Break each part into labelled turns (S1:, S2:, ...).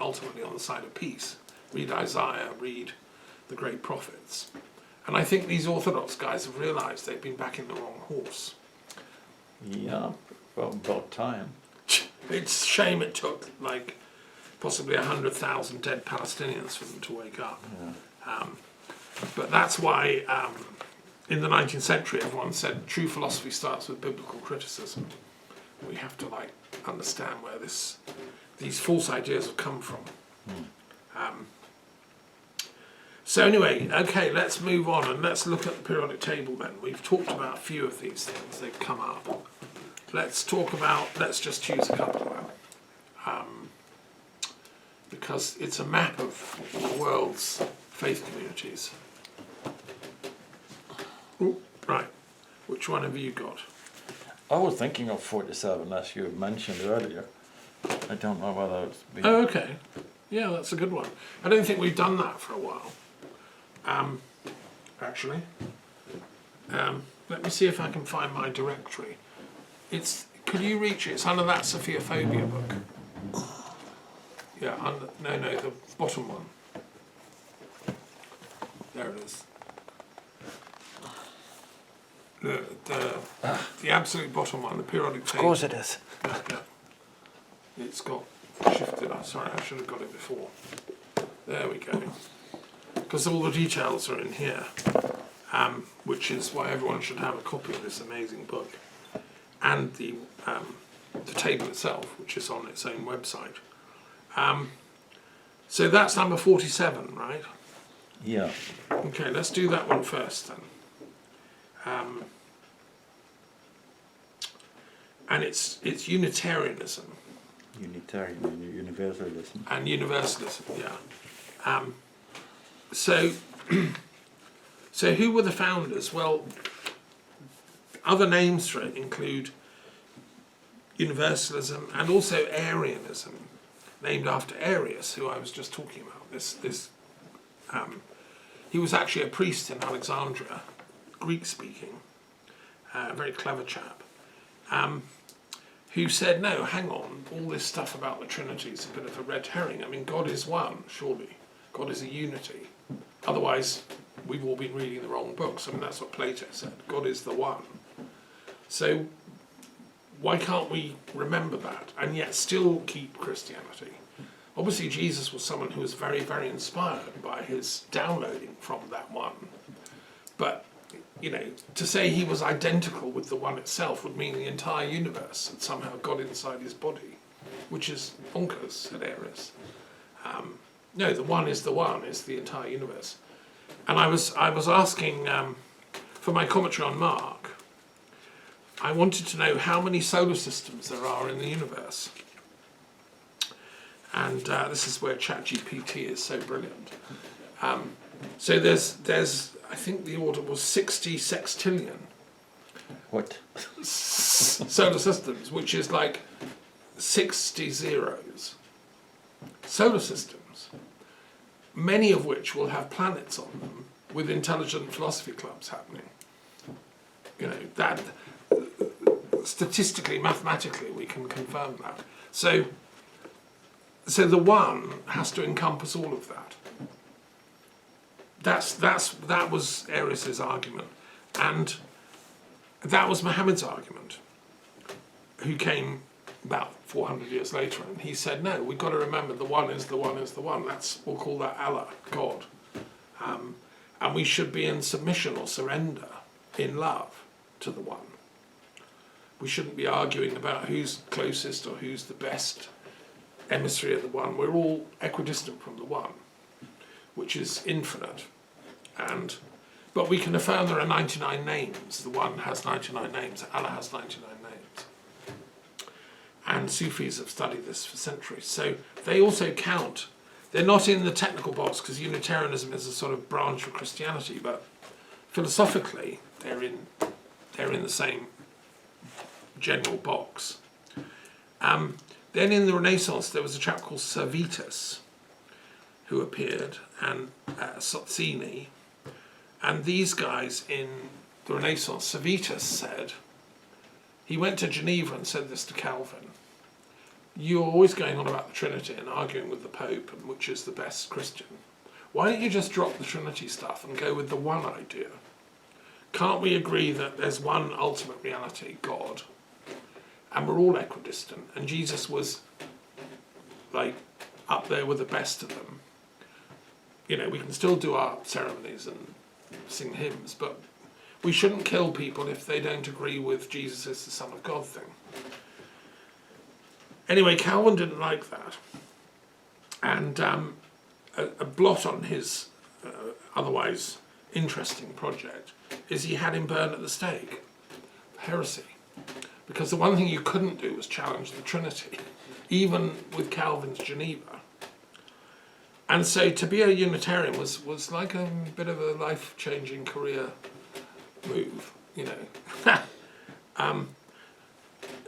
S1: ultimately on the side of peace. Read Isaiah, read the great prophets. And I think these Orthodox guys have realised they've been backing the wrong horse.
S2: Yeah, well, about time.
S1: It's a shame it took like possibly 100,000 dead Palestinians for them to wake up.
S2: Yeah.
S1: But that's why in the 19th century everyone said true philosophy starts with biblical criticism. We have to like understand where these false ideas have come from. So anyway, okay, let's move on and let's look at the periodic table then. We've talked about a few of these things, they've come up. Let's just choose a couple now. Because it's a map of the world's faith communities. Ooh, right, which one have you got?
S2: I was thinking of 47, as you mentioned earlier. I don't know whether it's been...
S1: Oh, okay. Yeah, that's a good one. I don't think we've done that for a while. Actually. Let me see if I can find my directory. Could you reach it? It's under that Sophia-phobia book. Yeah, no, the bottom one. There it is. The absolute bottom one, the periodic table.
S2: Of course it is.
S1: Yeah. It's got shifted. Sorry, I should have got it before. There we go. Because all the details are in here, which is why everyone should have a copy of this amazing book, and the table itself, which is on its own website. So that's number 47, right?
S2: Yeah.
S1: Okay, let's do that one first then. And it's Unitarianism.
S2: Unitarian, universalism.
S1: And universalism, yeah. So who were the founders? Well, other names for it include universalism and also Arianism, named after Arius, who I was just talking about. He was actually a priest in Alexandria, Greek-speaking, a very clever chap, who said, no, hang on, all this stuff about the Trinity is a bit of a red herring. I mean, God is one, surely. God is a unity. Otherwise, we've all been reading the wrong books. I mean, that's what Plato said. God is the one. So why can't we remember that and yet still keep Christianity? Obviously, Jesus was someone who was very, very inspired by his downloading from that one. But, you know, to say he was identical with the one itself would mean the entire universe had somehow got inside his body, which is bonkers, said Arius. No, the one is the entire universe. And I was asking, for my commentary on Mark, I wanted to know how many solar systems there are in the universe. And this is where ChatGPT is so brilliant. So there's, I think the order was 60 sextillion.
S2: What?
S1: Solar systems, which is like 60 zeros. Solar systems, many of which will have planets on them, with intelligent philosophy clubs happening. You know, that statistically, mathematically, we can confirm that. So the one has to encompass all of that. That was Arius's argument, and that was Muhammad's argument, who came about 400 years later, and he said, no, we've got to remember the one is the one is the one. We'll call that Allah, God. And we should be in submission or surrender, in love, to the one. We shouldn't be arguing about who's closest or who's the best emissary of the one. We're all equidistant from the one, which is infinite. But we can affirm there are 99 names. The one has 99 names. Allah has 99 names. And Sufis have studied this for centuries. So they also count. They're not in the technical box because Unitarianism is a sort of branch of Christianity, but philosophically they're in the same general box. Then in the Renaissance there was a chap called Servetus who appeared, and Sozzini, and these guys in the Renaissance. Servetus said, he went to Geneva and said this to Calvin, you're always going on about the Trinity and arguing with the Pope and which is the best Christian. Why don't you just drop the Trinity stuff and go with the one idea? Can't we agree that there's one ultimate reality, God, and we're all equidistant, and Jesus was like up there with the best of them? You know, we can still do our ceremonies and sing hymns, but we shouldn't kill people if they don't agree with Jesus as the Son of God thing. Anyway, Calvin didn't like that, and a blot on his otherwise interesting project is he had him burned at the stake for heresy, because the one thing you couldn't do was challenge the Trinity, even with Calvin's Geneva. And so to be a Unitarian was like a bit of a life-changing career move, you know.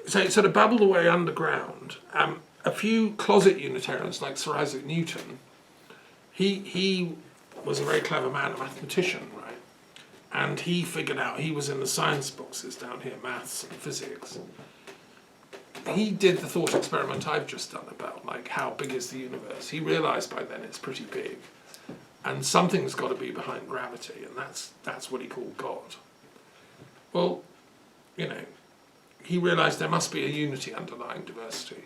S1: So it sort of bubbled away underground. A few closet Unitarians like Sir Isaac Newton, he was a very clever man, a mathematician, right? And he figured out, he was in the science boxes down here, maths and physics. He did the thought experiment I've just done about like how big is the universe. He realised by then it's pretty big, and something's got to be behind gravity, and that's what he called God. Well, you know, he realised there must be a unity underlying diversity,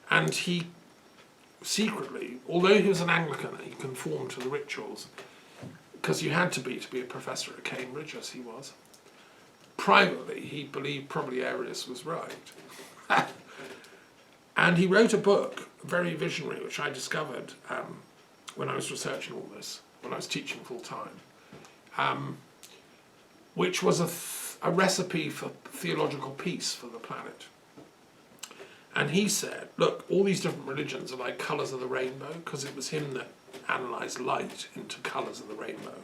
S1: and he secretly, although he was an Anglican, he conformed to the rituals, because you had to be a professor at Cambridge, as he was. Privately, he believed probably Arius was right. And he wrote a book, very visionary, which I discovered when I was researching all this, when I was teaching full time, which was a recipe for theological peace for the planet. And he said, look, all these different religions are like colours of the rainbow, because it was him that analysed light into colours of the rainbow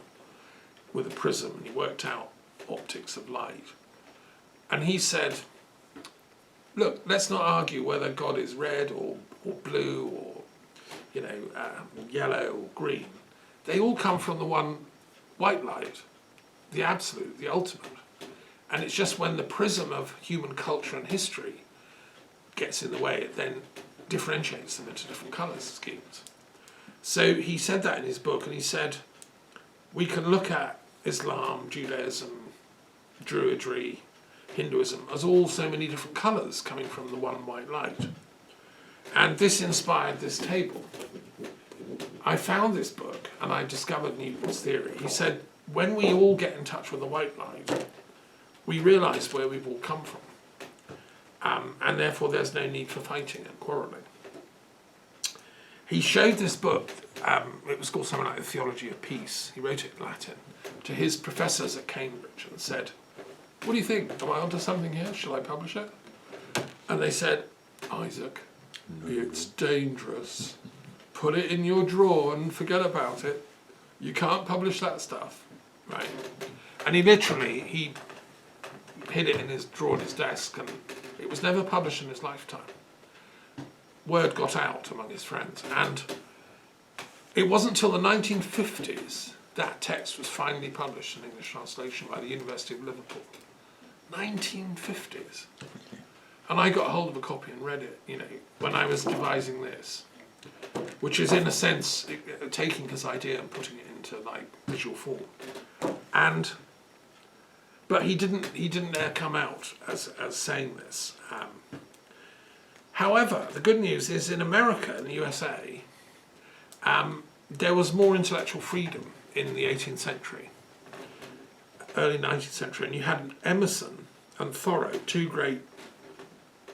S1: with a prism, and he worked out optics of light. And he said, look, let's not argue whether God is red or blue or, you know, yellow or green. They all come from the one white light, the absolute, the ultimate. And it's just when the prism of human culture and history gets in the way, it then differentiates them into different colour schemes. So he said that in his book, and he said, we can look at Islam, Judaism, Druidry, Hinduism as all so many different colours coming from the one white light. And this inspired this table. I found this book and I discovered Newton's theory. He said, when we all get in touch with the white light, we realise where we've all come from. And therefore there's no need for fighting and quarrelling. He showed this book, it was called something like The Theology of Peace. He wrote it in Latin, to his professors at Cambridge and said, what do you think? Am I onto something here? Shall I publish it? And they said, Isaac, it's dangerous. Put it in your drawer and forget about it. You can't publish that stuff, right? And he hid it in his drawer in his desk, and it was never published in his lifetime. Word got out among his friends, and it wasn't until the 1950s that text was finally published in English translation by the University of Liverpool. 1950s. And I got hold of a copy and read it, you know, when I was devising this, which is in a sense taking his idea and putting it into like visual form. But he didn't dare come out as saying this. However, the good news is in America, in the USA, there was more intellectual freedom in the 18th century, early 19th century, and you had Emerson and Thoreau, two great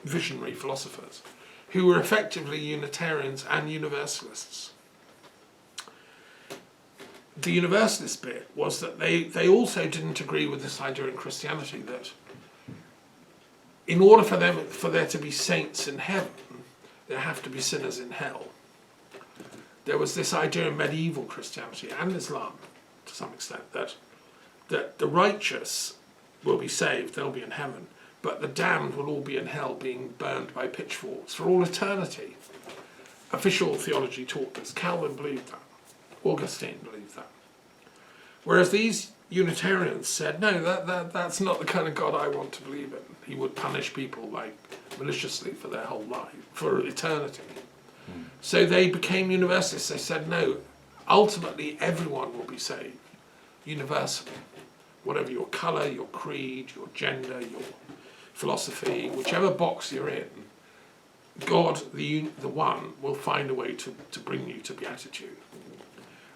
S1: visionary philosophers, who were effectively Unitarians and Universalists. The Universalist bit was that they also didn't agree with this idea in Christianity that in order for there to be saints in heaven, there have to be sinners in hell. There was this idea in medieval Christianity and Islam, to some extent, that the righteous will be saved, they'll be in heaven, but the damned will all be in hell, being burned by pitchforks for all eternity. Official theology taught this. Calvin believed that. Augustine believed that. Whereas these Unitarians said, no, that's not the kind of God I want to believe in. He would punish people like maliciously for their whole life, for eternity. So they became universalists. They said, no, ultimately everyone will be saved, universally. Whatever your colour, your creed, your gender, your philosophy, whichever box you're in, God, the one, will find a way to bring you to beatitude.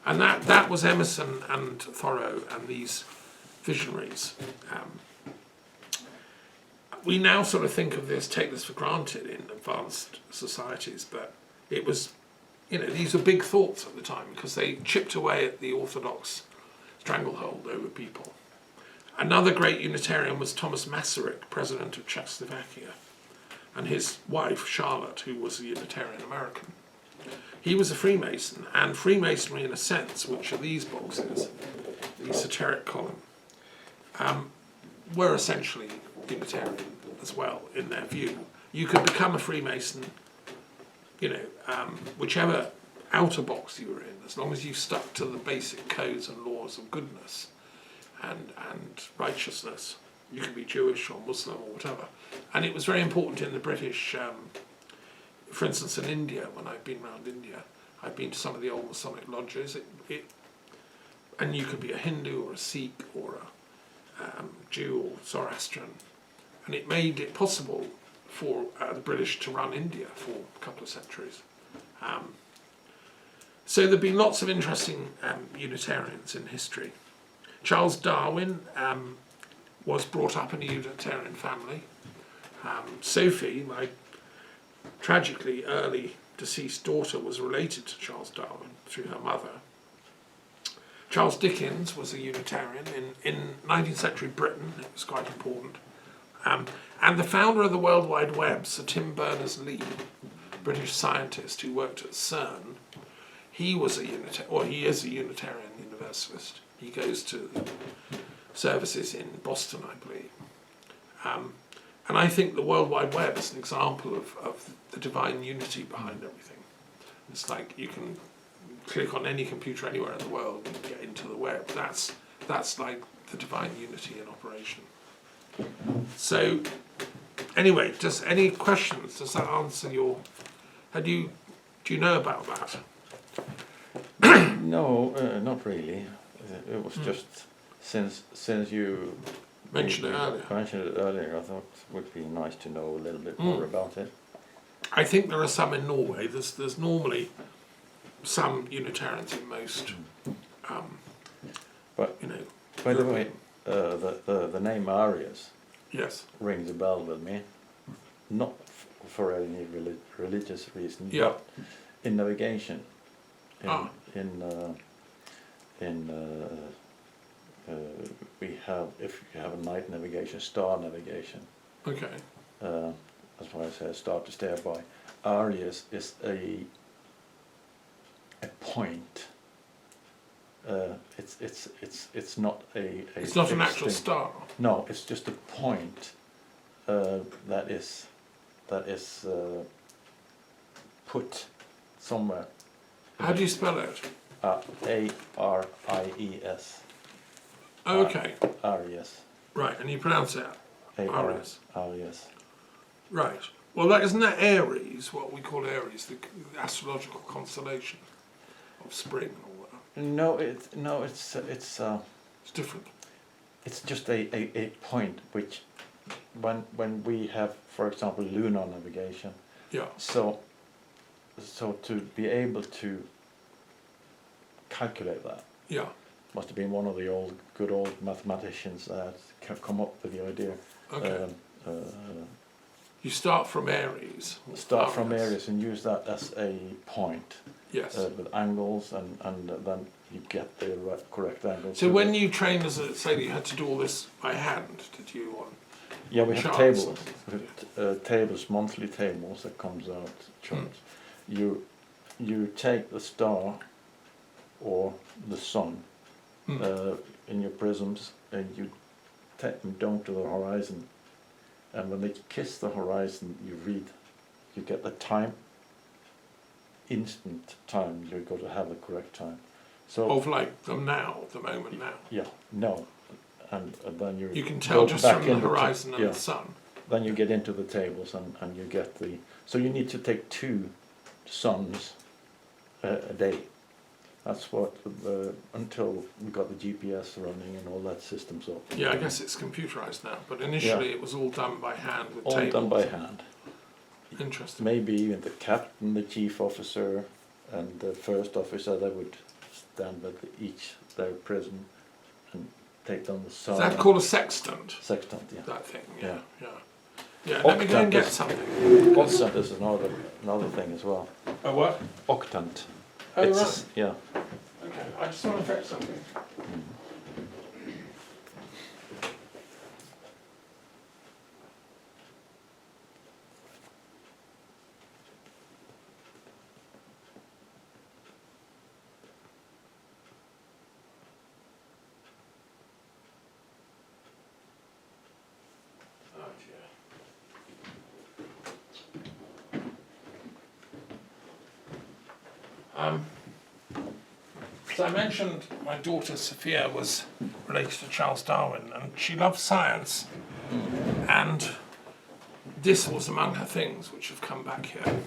S1: And that was Emerson and Thoreau and these visionaries. We now sort of think of this, take this for granted in advanced societies, but it was, these were big thoughts at the time because they chipped away at the orthodox stranglehold over people. Another great Unitarian was Thomas Masaryk, president of Czechoslovakia, and his wife, Charlotte, who was a Unitarian American. He was a Freemason, and Freemasonry, in a sense, which are these boxes, the esoteric column, were essentially Unitarian as well, in their view. You could become a Freemason, whichever outer box you were in, as long as you stuck to the basic codes and laws of goodness and righteousness. You could be Jewish or Muslim or whatever. And it was very important in the British, for instance, in India, when I've been around India, I've been to some of the old Masonic lodges, and you could be a Hindu or a Sikh or a Jew or Zoroastrian, and it made it possible for the British to run India for a couple of centuries. So there have been lots of interesting Unitarians in history. Charles Darwin was brought up in a Unitarian family. Sophie, my tragically early deceased daughter, was related to Charles Darwin through her mother. Charles Dickens was a Unitarian. In 19th century Britain, it was quite important. And the founder of the World Wide Web, Sir Tim Berners-Lee, British scientist who worked at CERN, he is a Unitarian Universalist. He goes to services in Boston, I believe. And I think the World Wide Web is an example of the divine unity behind everything. It's like you can click on any computer anywhere in the world and get into the web. That's like the divine unity in operation. So, anyway, just any questions? Does that answer your... do you know about that?
S2: No, not really. It was just since you
S1: Mentioned it
S2: earlier, I thought it would be nice to know a little bit more about it.
S1: I think there are some in Norway. There's normally some Unitarians in most.
S2: But by the way,
S1: European.
S2: the name Arius
S1: Yes.
S2: rings a bell with me, not for any religious reason,
S1: Yeah.
S2: but in navigation. We have, if you have a night navigation, star navigation.
S1: Okay.
S2: That's why I say star to steer by. Arius is a point. It's not a
S1: It's not an
S2: fixed
S1: actual
S2: thing.
S1: star.
S2: No, it's just a point that is put somewhere.
S1: How do you spell it?
S2: Aries.
S1: Oh, okay.
S2: Arius.
S1: Right, and you pronounce it Arius.
S2: Arius.
S1: Right. Well, isn't that Aries, what we call Aries, the astrological constellation of spring and all that?
S2: It's
S1: It's different.
S2: it's just a point which when we have, for example, lunar navigation.
S1: Yeah.
S2: So to be able to calculate that
S1: Yeah.
S2: must have been one of the good old mathematicians that come up with the idea.
S1: Okay. You start from Aries.
S2: Start from Aries and use that as a point
S1: Yes.
S2: with angles, and then you get the correct angle.
S1: So when you trained as a sailor, you had to do all this by hand, did you?
S2: Yeah, we have
S1: charts?
S2: tables. Tables, monthly tables that comes out charts. You take the star or the sun in your prisms, and you take them down to the horizon, and when they kiss the horizon, you get the time, instant time. You're going to have the correct time, So
S1: of like the moment now.
S2: yeah, no, and then
S1: You can tell
S2: go
S1: just
S2: back
S1: from the
S2: into
S1: horizon and
S2: yeah.
S1: the sun.
S2: Then you get into the tables and you get the. So you need to take 2 suns a day. That's what until we got the GPS running and all that systems up.
S1: Yeah, I guess it's computerized now, but initially it was all done by hand with
S2: All
S1: tables.
S2: done by hand.
S1: Interesting.
S2: Maybe even the captain, the chief officer, and the first officer, they would stand at their prison and take down the sun.
S1: Is that called a sextant?
S2: Sextant? Yeah.
S1: That thing,
S2: Yeah.
S1: Yeah, let me go and
S2: Octant
S1: get
S2: is-
S1: something.
S2: Octant is another thing as well.
S1: Oh, what?
S2: Octant.
S1: Oh,
S2: It's-
S1: right.
S2: Yeah.
S1: Okay, I just want to fetch something. Oh, dear. So I mentioned my daughter Sophia was related to Charles Darwin, and she loved science, and this was among her things which have come back here,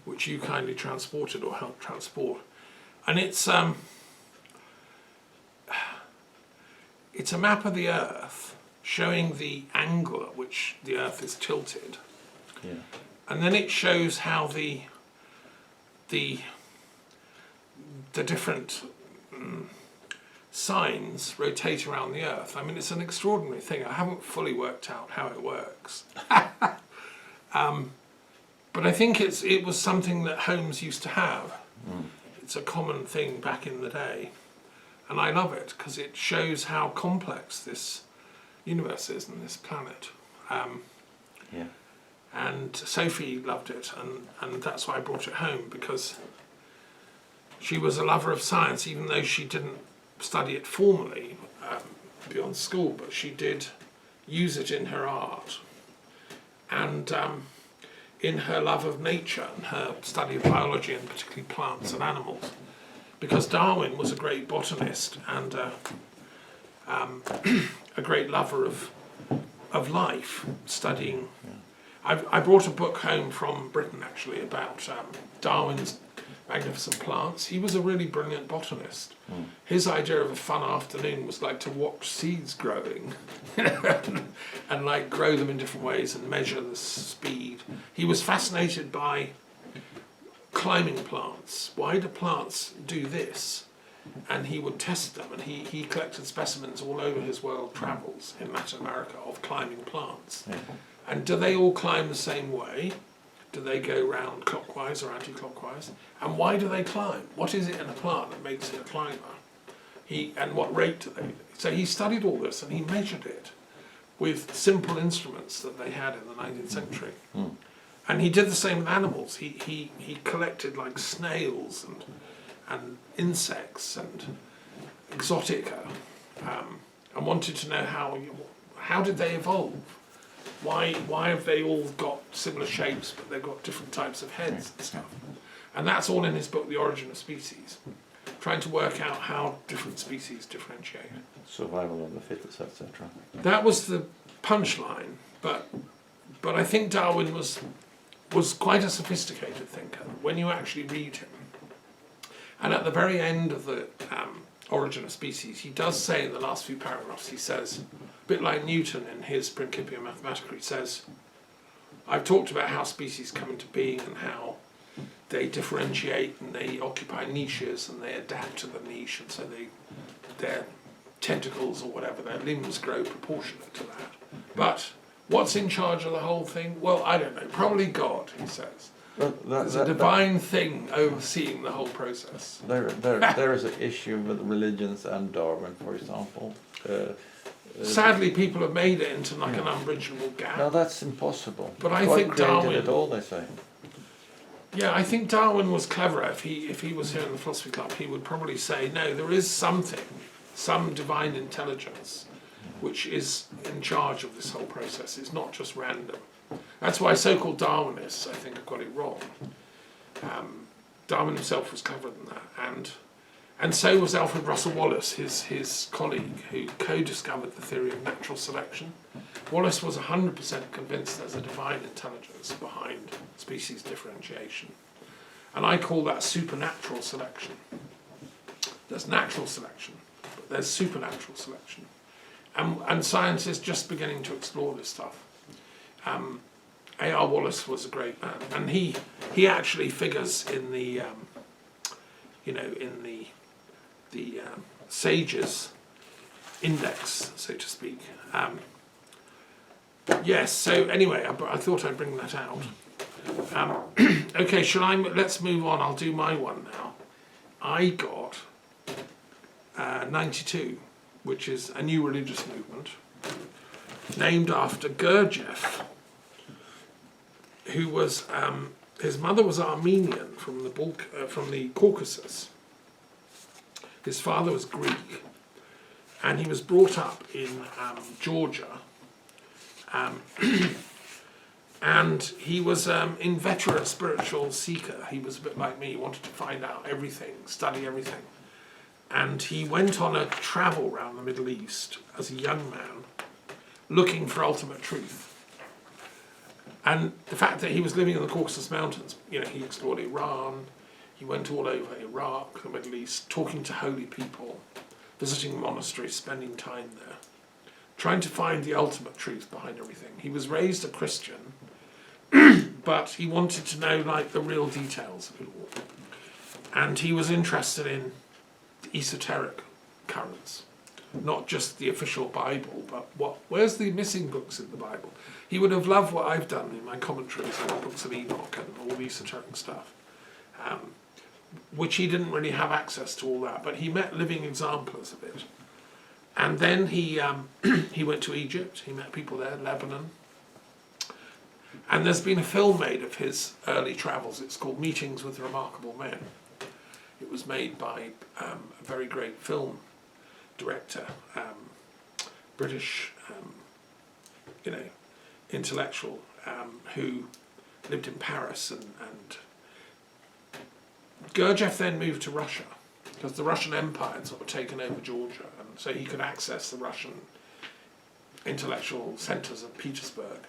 S1: which you kindly transported or helped transport, and it's a map of the Earth showing the angle at which the Earth is tilted,
S2: Yeah.
S1: and then it shows how the different signs rotate around the Earth. I mean, it's an extraordinary thing. I haven't fully worked out how it works. But I think it was something that Holmes used to have. It's a common thing back in the day. And I love it because it shows how complex this universe is and this planet.
S2: Yeah.
S1: And Sophie loved it, and that's why I brought it home, because she was a lover of science, even though she didn't study it formally beyond school, but she did use it in her art and in her love of nature and her study of biology, and particularly plants and animals, because Darwin was a great botanist and a great lover of life, studying. I brought a book home from Britain actually about Darwin's magnificent plants. He was a really brilliant botanist. His idea of a fun afternoon was like to watch seeds growing and like grow them in different ways and measure the speed. He was fascinated by climbing plants. Why do plants do this? And he would test them, and he collected specimens all over his world travels in Latin America of climbing plants.
S2: Yeah.
S1: And do they all climb the same way? Do they go round clockwise or anti-clockwise? And why do they climb? What is it in a plant that makes it a climber? And what rate do they? So he studied all this and he measured it with simple instruments that they had in the 19th century. And he did the same with animals. He collected like snails and insects and exotica, and wanted to know how did they evolve? Why have they all got similar shapes, but they've got different types of heads and stuff? And that's all in his book, The Origin of Species, trying to work out how different species differentiate.
S2: Survival of the fittest, etc.
S1: That was the punchline, but I think Darwin was quite a sophisticated thinker when you actually read him. And at the very end of the Origin of Species, he does say in the last few paragraphs, he says, a bit like Newton in his Principia Mathematica, he says, I've talked about how species come into being and how they differentiate and they occupy niches and they adapt to the niche, and so their tentacles or whatever, their limbs grow proportionate to that. But what's in charge of the whole thing? Well, I don't know, probably God, he says. There's a divine thing overseeing the whole process.
S2: There is an issue with religions and Darwin, for example.
S1: Sadly, people have made it into like an unbridgeable gap.
S2: No, that's impossible.
S1: But I
S2: God
S1: think
S2: created
S1: Darwin-
S2: it all, they say.
S1: Yeah, I think Darwin was clever. If he was here in the Philosophy Club, he would probably say, no, there is something, some divine intelligence, which is in charge of this whole process. It's not just random. That's why so-called Darwinists, I think, have got it wrong. Darwin himself was cleverer than that, And so was Alfred Russel Wallace, his colleague, who co-discovered the theory of natural selection. Wallace was 100% convinced there's a divine intelligence behind species differentiation. And I call that supernatural selection. There's natural selection, but there's supernatural selection. And science is just beginning to explore this stuff. A.R. Wallace was a great man, and he actually figures in the Sages Index, so to speak. Yes. So anyway, I thought I'd bring that out. Okay, let's move on. I'll do my one now. I got 92, which is a new religious movement named after Gurdjieff, who was his mother was Armenian from the Caucasus. His father was Greek, and he was brought up in Georgia. And he was inveterate spiritual seeker. He was a bit like me. He wanted to find out everything, study everything. And he went on a travel around the Middle East as a young man, looking for ultimate truth. And the fact that he was living in the Caucasus Mountains, he explored Iran, he went all over Iraq, the Middle East, talking to holy people, visiting monasteries, spending time there, trying to find the ultimate truth behind everything. He was raised a Christian, but he wanted to know the real details of it all. And he was interested in the esoteric currents, not just the official Bible, but where's the missing books in the Bible? He would have loved what I've done in my commentaries on the books of Enoch and all the esoteric stuff, which he didn't really have access to all that, but he met living examples of it. And then he went to Egypt, he met people there, Lebanon. And there's been a film made of his early travels. It's called Meetings with Remarkable Men. It was made by a very great film director, British, intellectual, who lived in Paris. And Gurdjieff then moved to Russia, because the Russian Empire had sort of taken over Georgia, and so he could access the Russian intellectual centres of Petersburg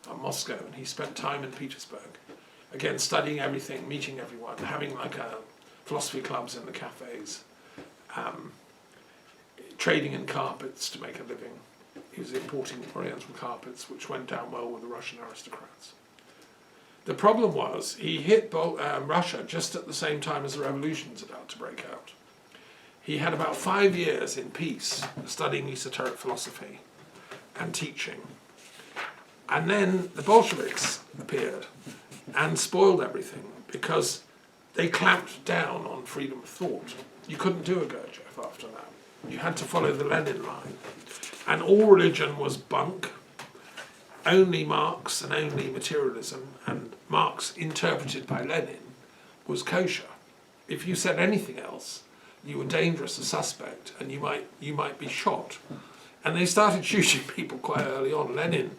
S1: and Moscow, and he spent time in Petersburg, again studying everything, meeting everyone, having philosophy clubs in the cafes, trading in carpets to make a living. He was importing Oriental carpets, which went down well with the Russian aristocrats. The problem was he hit Russia just at the same time as the revolution was about to break out. He had about 5 years in peace studying esoteric philosophy and teaching. And then the Bolsheviks appeared and spoiled everything because they clamped down on freedom of thought. You couldn't do a Gurdjieff after that. You had to follow the Lenin line. And all religion was bunk, only Marx and only materialism, and Marx, interpreted by Lenin, was kosher. If you said anything else, you were dangerous, a suspect, and you might be shot. And they started shooting people quite early on. Lenin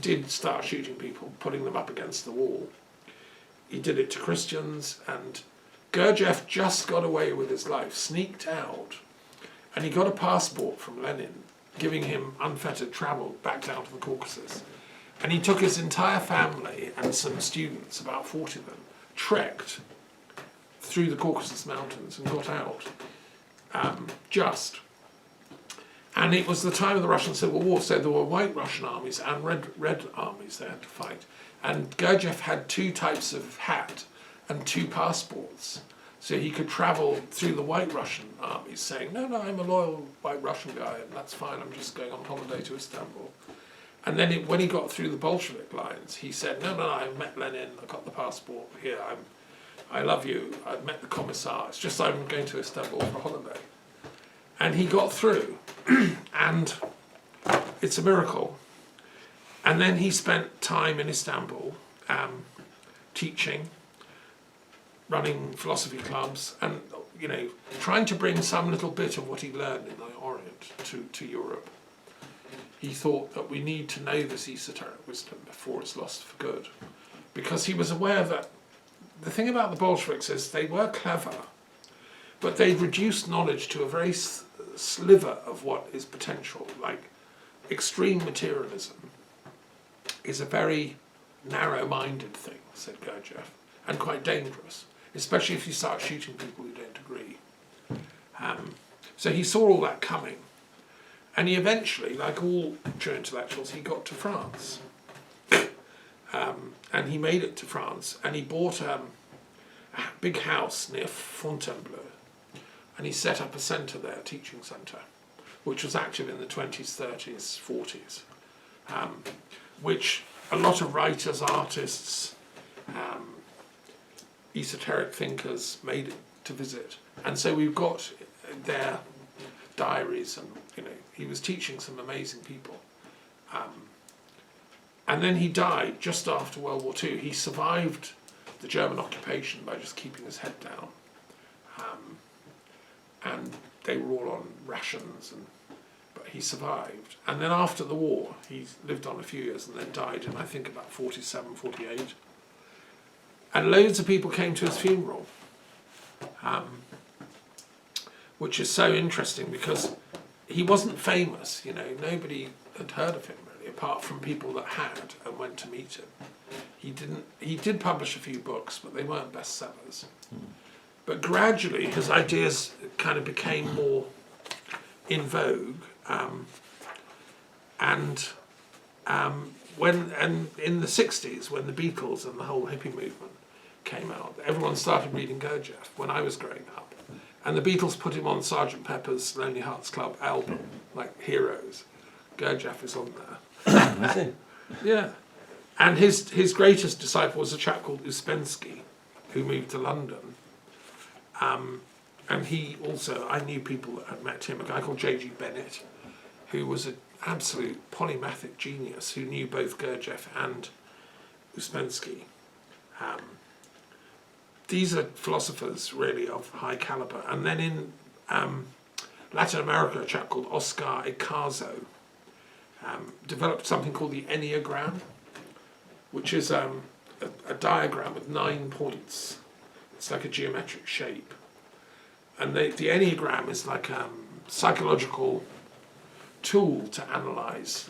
S1: did start shooting people, putting them up against the wall. He did it to Christians, and Gurdjieff just got away with his life, sneaked out, and he got a passport from Lenin, giving him unfettered travel back down to the Caucasus. And he took his entire family and some students, about 40 of them, trekked through the Caucasus Mountains and got out, And it was the time of the Russian Civil War, so there were white Russian armies and red armies there to fight. And Gurdjieff had 2 types of hat and 2 passports. So he could travel through the white Russian armies saying, no, I'm a loyal white Russian guy, and that's fine, I'm just going on holiday to Istanbul. And then when he got through the Bolshevik lines, he said, no, I met Lenin, I got the passport, here, I love you, I've met the commissar, it's just I'm going to Istanbul for a holiday. And he got through, and it's a miracle. And then he spent time in Istanbul teaching, running philosophy clubs, and trying to bring some little bit of what he learned in the Orient to Europe. He thought that we need to know this esoteric wisdom before it's lost for good, because he was aware that the thing about the Bolsheviks is they were clever, but they've reduced knowledge to a very sliver of what is potential. Like extreme materialism is a very narrow-minded thing, said Gurdjieff, and quite dangerous, especially if you start shooting people who don't agree. So he saw all that coming, and he eventually, like all true intellectuals, he got to France. And he made it to France, and he bought a big house near Fontainebleau, and he set up a centre there, a teaching centre, which was active in the 20s, 30s, 40s, which a lot of writers, artists, esoteric thinkers made it to visit. And so we've got their diaries, and he was teaching some amazing people. And then he died just after World War II. He survived the German occupation by just keeping his head down. And they were all on rations, but he survived. And then after the war, he lived on a few years and then died in, I think, about 47, 48. And loads of people came to his funeral, which is so interesting because he wasn't famous, nobody had heard of him really, apart from people that had and went to meet him. He did publish a few books, but they weren't bestsellers. But gradually his ideas kind of became more in vogue, and in the 60s, when the Beatles and the whole hippie movement came out, everyone started reading Gurdjieff when I was growing up. And the Beatles put him on Sgt. Pepper's Lonely Hearts Club album, like Heroes. Gurdjieff is on there.
S2: I see.
S1: Yeah. And his greatest disciple was a chap called Uspensky, who moved to London. And he also, I knew people that had met him, a guy called J.G. Bennett, who was an absolute polymathic genius who knew both Gurdjieff and Uspensky. These are philosophers really of high caliber. And then in Latin America, a chap called Oscar Icazo developed something called the Enneagram, which is a diagram with 9 points. It's like a geometric shape. And the Enneagram is like a psychological tool to analyse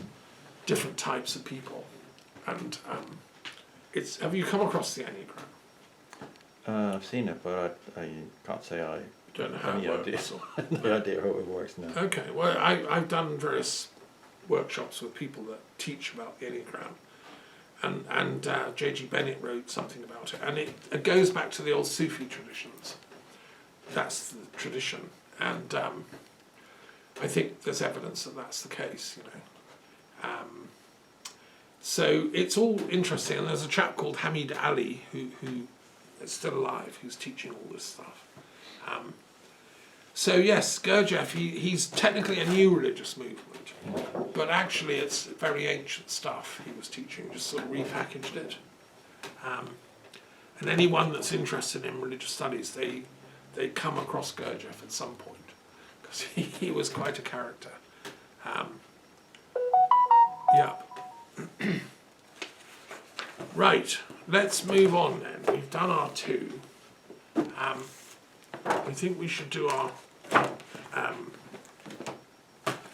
S1: different types of people. And have you come across the Enneagram?
S2: I've seen it, but I can't say I
S1: Don't know how
S2: any
S1: it
S2: idea.
S1: works.
S2: No idea how it works now.
S1: Okay, well, I've done various workshops with people that teach about the Enneagram. And J.G. Bennett wrote something about it. And it goes back to the old Sufi traditions. That's the tradition. And I think there's evidence that that's the case, So it's all interesting. And there's a chap called Hamid Ali who is still alive, who's teaching all this stuff. So yes, Gurdjieff, he's technically a new religious movement, but actually it's very ancient stuff he was teaching, just sort of repackaged it. And anyone that's interested in religious studies, they come across Gurdjieff at some point, because he was quite a character. Yeah. Right, let's move on then. We've done our 2. I think we should do our...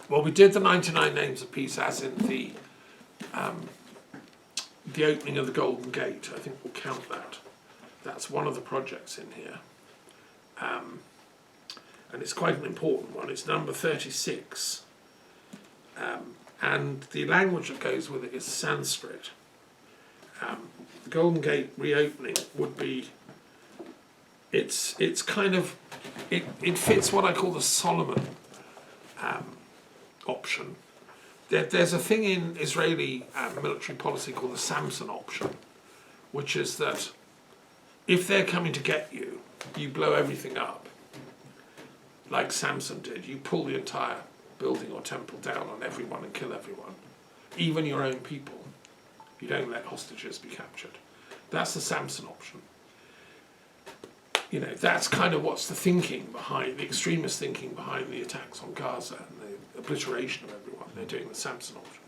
S1: well, we did the 99 Names of Peace as in the opening of the Golden Gate. I think we'll count that. That's one of the projects in here. And it's quite an important one. It's number 36. And the language that goes with it is Sanskrit. The Golden Gate reopening would be... It's kind of... It fits what I call the Solomon option. There's a thing in Israeli military policy called the Samson option, which is that if they're coming to get you, you blow everything up, like Samson did. You pull the entire building or temple down on everyone and kill everyone, even your own people. You don't let hostages be captured. That's the Samson option. That's kind of what's the thinking behind, the extremist thinking behind the attacks on Gaza and the obliteration of everyone. They're doing the Samson option.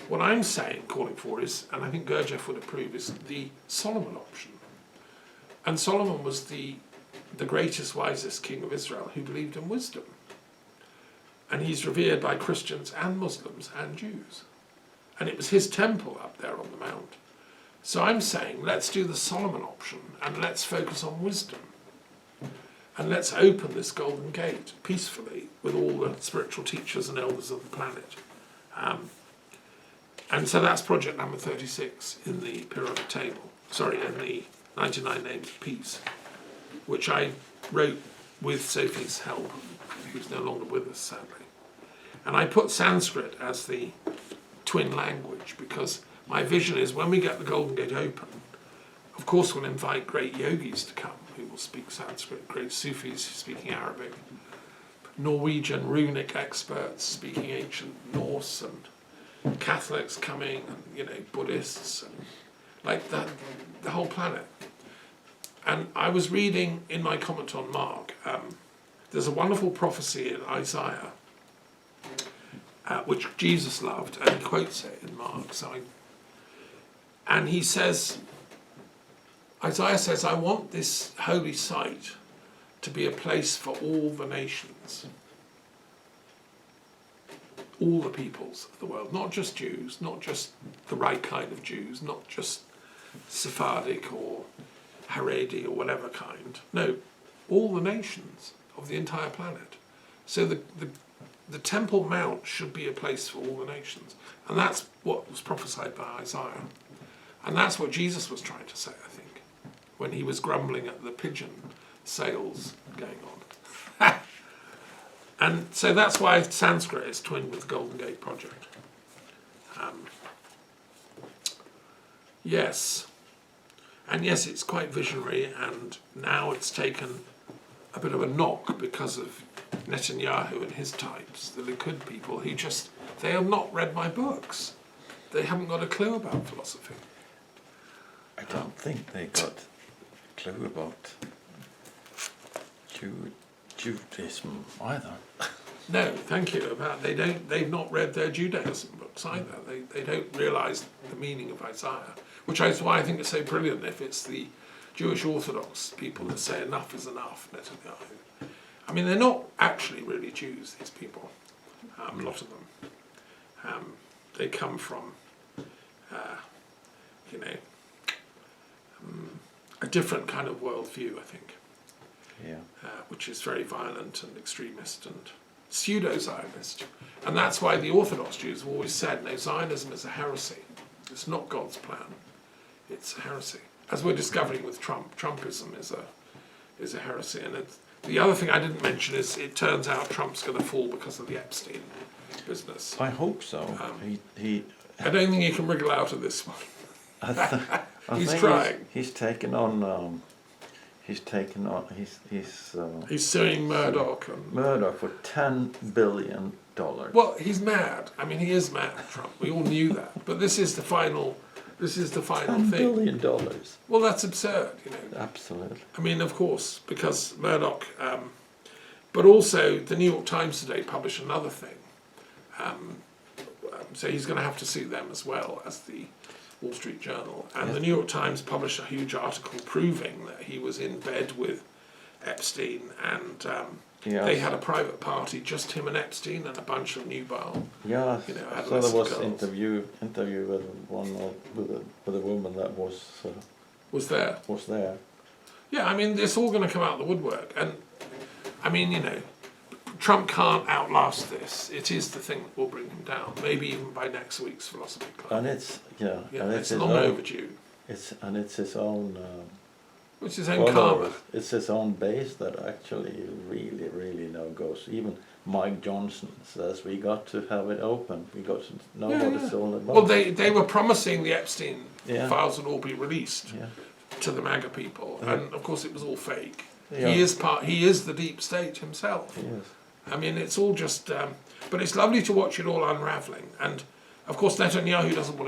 S1: What I'm saying, calling for is, and I think Gurdjieff would approve, is the Solomon option. And Solomon was the the greatest, wisest king of Israel who believed in wisdom. And he's revered by Christians and Muslims and Jews. And it was his temple up there on the mount. So I'm saying, let's do the Solomon option and let's focus on wisdom. And let's open this Golden Gate peacefully with all the spiritual teachers and elders of the planet. And so that's project number 36 in the periodic table. Sorry, in the 99 Names of Peace, which I wrote with Sophie's help, who's no longer with us, sadly. And I put Sanskrit as the twin language because my vision is when we get the Golden Gate open, of course we'll invite great yogis to come who will speak Sanskrit, great Sufis speaking Arabic, Norwegian runic experts speaking ancient Norse, and Catholics coming, and Buddhists, and like that, the whole planet. And I was reading in my comment on Mark, there's a wonderful prophecy in Isaiah, which Jesus loved, and he quotes it in Mark. And he says, Isaiah says, I want this holy site to be a place for all the nations, all the peoples of the world, not just Jews, not just the right kind of Jews, not just Sephardic or Haredi or whatever kind. No, all the nations of the entire planet. So the Temple Mount should be a place for all the nations. And that's what was prophesied by Isaiah. And that's what Jesus was trying to say, I think, when he was grumbling at the pigeon sales going on. And so that's why Sanskrit is twinned with the Golden Gate Project. Yes. And yes, it's quite visionary, and now it's taken a bit of a knock because of Netanyahu and his types, the Likud people, who they have not read my books. They haven't got a clue about philosophy.
S2: I don't think they got a clue about Judaism either.
S1: No, thank you. They've not read their Judaism books either. They don't realise the meaning of Isaiah, which is why I think it's so brilliant if it's the Jewish Orthodox people that say enough is enough, Netanyahu. I mean, they're not actually really Jews, these people, a lot of them. They come from, a different kind of worldview, I think, which is very violent and extremist and pseudo-Zionist. And that's why the Orthodox Jews have always said, no, Zionism is a heresy. It's not God's plan. It's a heresy. As we're discovering with Trump, Trumpism is a heresy. And the other thing I didn't mention is it turns out Trump's going to fall because of the Epstein business.
S2: I hope so.
S1: I don't think he can wriggle out of this one. He's
S2: think
S1: trying.
S2: He's taken on. He's
S1: suing Murdoch.
S2: Murdoch for $10 billion.
S1: Well, he's mad. I mean, he is mad, Trump. We all knew that. But this is the final. This is the final
S2: $10
S1: thing.
S2: billion.
S1: Well, that's absurd,
S2: Absolutely.
S1: I mean, of course, because Murdoch, but also the New York Times today published another thing. So he's going to have to sue them as well as the Wall Street Journal. And the New York Times published a huge article proving that he was in bed with Epstein, and they had a private party, just him and Epstein and a bunch of nubile.
S2: Yeah, so
S1: adolescent
S2: there was
S1: girls.
S2: interview with a woman that
S1: Was there.
S2: was there.
S1: Yeah, I mean, it's all going to come out of the woodwork. And, I mean, Trump can't outlast this. It is the thing that will bring him down, maybe even by next week's Philosophy Club.
S2: And it's and
S1: it's
S2: his
S1: long
S2: own,
S1: overdue.
S2: It's his own.
S1: Which is his own karma.
S2: It's his own base that actually really now goes. Even Mike Johnson says we got to have it open. We got to know what it's all about.
S1: Well, they were promising the Epstein files would all be released to the MAGA people, and of course it was all fake.
S2: Yeah.
S1: He is the deep state himself.
S2: Yes.
S1: I mean, it's all just, but it's lovely to watch it all unravelling. And of course, Netanyahu doesn't want to